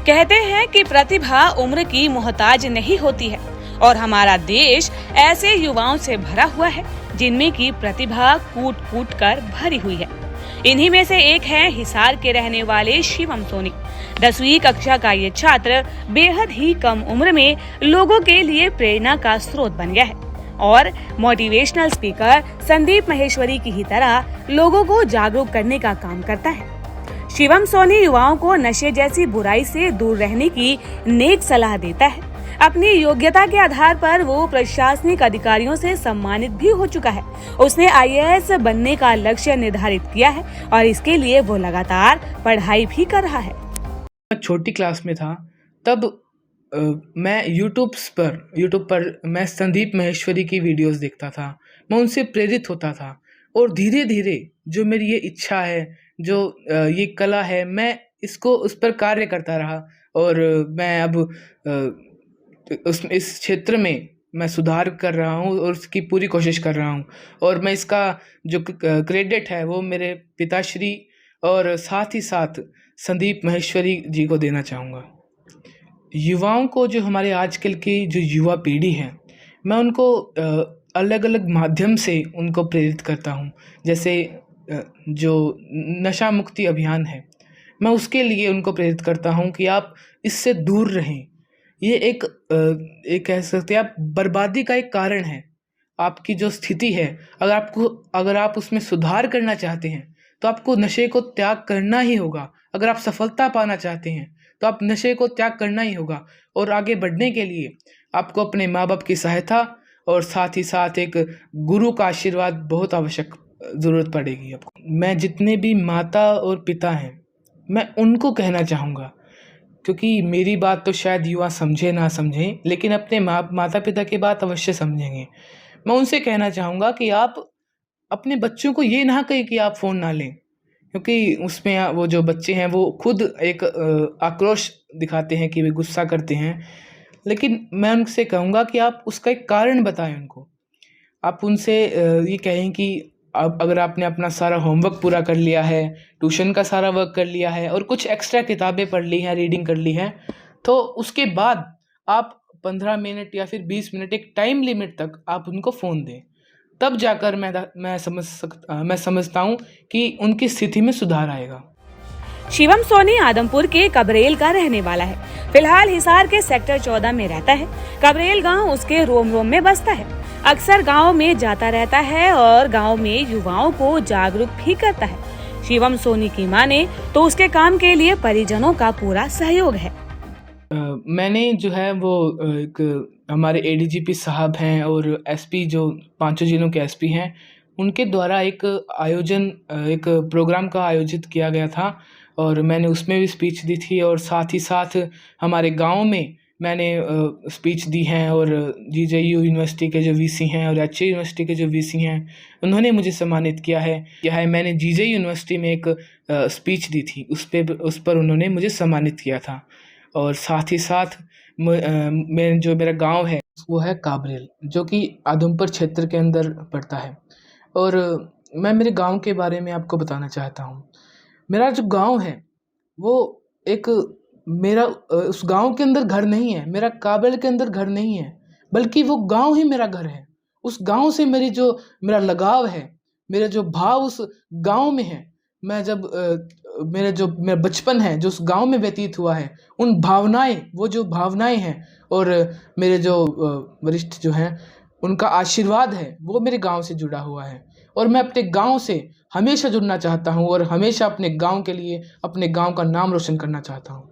कहते हैं कि प्रतिभा उम्र की मोहताज नहीं होती है और हमारा देश ऐसे युवाओं से भरा हुआ है जिनमें की प्रतिभा कूट कूट कर भरी हुई है। इन्हीं में से एक है हिसार के रहने वाले शिवम सोनी। 10वीं कक्षा का ये छात्र बेहद ही कम उम्र में लोगों के लिए प्रेरणा का स्रोत बन गया है और मोटिवेशनल स्पीकर संदीप माहेश्वरी की ही तरह लोगों को जागरूक करने का काम करता है। शिवम सोनी युवाओं को नशे जैसी बुराई से दूर रहने की नेक सलाह देता है। अपनी योग्यता के आधार पर वो प्रशासनिक अधिकारियों से सम्मानित भी हो चुका है। उसने IAS बनने का लक्ष्य निर्धारित किया है और इसके लिए वो लगातार पढ़ाई भी कर रहा है। मैं छोटी क्लास में था तब मैं यूट्यूब पर मैं संदीप माहेश्वरी की वीडियोस देखता था। मैं उनसे प्रेरित होता था और धीरे धीरे जो मेरी ये इच्छा है, जो ये कला है, मैं उस पर कार्य करता रहा और मैं अब इस क्षेत्र में मैं सुधार कर रहा हूँ और उसकी पूरी कोशिश कर रहा हूँ। और मैं इसका जो क्रेडिट है वो मेरे पिताश्री और साथ ही साथ संदीप माहेश्वरी जी को देना चाहूँगा। युवाओं को, जो हमारे आजकल की जो युवा पीढ़ी है, मैं उनको अलग अलग माध्यम से उनको प्रेरित करता हूँ। जैसे जो नशा मुक्ति अभियान है, मैं उसके लिए उनको प्रेरित करता हूँ कि आप इससे दूर रहें। ये एक कह सकते हैं आप, बर्बादी का एक कारण है। आपकी जो स्थिति है, अगर आप उसमें सुधार करना चाहते हैं तो आपको नशे को त्याग करना ही होगा। अगर आप सफलता पाना चाहते हैं तो आप नशे को त्याग करना ही होगा। और आगे बढ़ने के लिए आपको अपने माँ बाप की सहायता और साथ ही साथ एक गुरु का आशीर्वाद बहुत आवश्यक ज़रूरत पड़ेगी आपको। मैं जितने भी माता और पिता हैं, मैं उनको कहना चाहूँगा, क्योंकि मेरी बात तो शायद युवा समझे ना समझें, लेकिन अपने माता पिता की बात अवश्य समझेंगे। मैं उनसे कहना चाहूँगा कि आप अपने बच्चों को ये ना कहें कि आप फ़ोन ना लें, क्योंकि उसमें वो जो बच्चे हैं वो खुद एक आक्रोश दिखाते हैं कि वे गुस्सा करते हैं। लेकिन मैं उनसे कहूँगा कि आप उसका एक कारण बताएं उनको। आप उनसे ये कहें कि अब अगर आपने अपना सारा होमवर्क पूरा कर लिया है, ट्यूशन का सारा वर्क कर लिया है और कुछ एक्स्ट्रा किताबें पढ़ ली हैं, रीडिंग कर ली है, तो उसके बाद आप 15 मिनट या फिर 20 मिनट एक टाइम लिमिट तक आप उनको फ़ोन दें। तब जाकर मैं समझता हूँ कि उनकी स्थिति में सुधार आएगा। शिवम सोनी आदमपुर के कबरेल का रहने वाला है। फिलहाल हिसार के सेक्टर 14 में रहता है। कबरेल गांव उसके रोम रोम में बसता है। अक्सर गांव में जाता रहता है और गांव में युवाओं को जागरूक भी करता है। शिवम सोनी की माने तो उसके काम के लिए परिजनों का पूरा सहयोग है। मैंने जो है वो एक हमारे ADGP साहब हैं और SP जो 5 जिलों के SP हैं, उनके द्वारा एक प्रोग्राम का आयोजित किया गया था और मैंने उसमें भी स्पीच दी थी। और साथ ही साथ हमारे गांव में मैंने स्पीच दी है और GJU यूनिवर्सिटी के जो VC हैं और HA यूनिवर्सिटी के जो VC हैं, उन्होंने मुझे सम्मानित किया है। मैंने JJ यूनिवर्सिटी में एक स्पीच दी थी, उस पर उन्होंने मुझे सम्मानित किया था। और साथ ही साथ मेरा गांव है वो है काबरेल, जो कि आदमपुर क्षेत्र के अंदर पड़ता है। और मैं मेरे गांव के बारे में आपको बताना चाहता हूँ। मेरा जो गांव है वो एक उस गांव के अंदर घर नहीं है, मेरा काबरेल के अंदर घर नहीं है, बल्कि वो गांव ही मेरा घर है। उस गांव से मेरा लगाव है, मेरा जो भाव उस गांव में है। मैं जब मेरा बचपन है जो उस गांव में व्यतीत हुआ है, वो जो भावनाएं हैं और मेरे जो वरिष्ठ जो हैं, उनका आशीर्वाद है, वो मेरे गांव से जुड़ा हुआ है। और मैं अपने गांव से हमेशा जुड़ना चाहता हूं और हमेशा अपने गांव के लिए, अपने गांव का नाम रोशन करना चाहता हूं।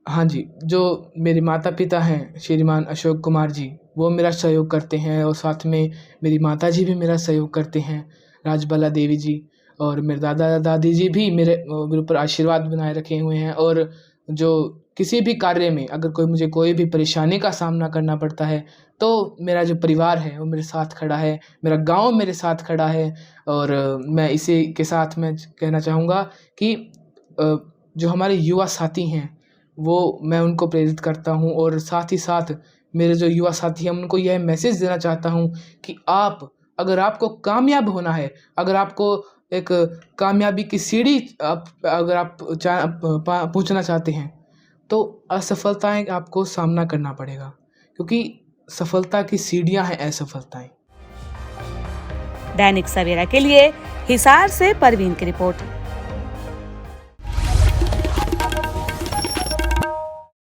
हाँ जी, जो मेरे माता पिता हैं श्रीमान अशोक कुमार जी, वो मेरा सहयोग करते हैं और साथ में मेरी माता जी भी मेरा सहयोग करते हैं, राजबाला देवी जी। और मेरे दादा दादी जी भी मेरे ऊपर आशीर्वाद बनाए रखे हुए हैं। और जो किसी भी कार्य में अगर मुझे कोई भी परेशानी का सामना करना पड़ता है तो मेरा जो परिवार है वो मेरे साथ खड़ा है, मेरा गांव मेरे साथ खड़ा है। और मैं इसी के साथ मैं कहना चाहूँगा कि जो हमारे युवा साथी हैं वो मैं उनको प्रेरित करता हूँ। और साथ ही साथ मेरे जो युवा साथी हैं उनको यह मैसेज देना चाहता हूँ कि अगर आपको कामयाब होना है, अगर आपको एक कामयाबी की सीढ़ी अगर आप पहुंचना चाहते हैं तो असफलताएं आपको सामना करना पड़ेगा, क्योंकि सफलता की सीढ़ियां हैं असफलताएं। दैनिक सवेरा के लिए हिसार से परवीन की रिपोर्ट।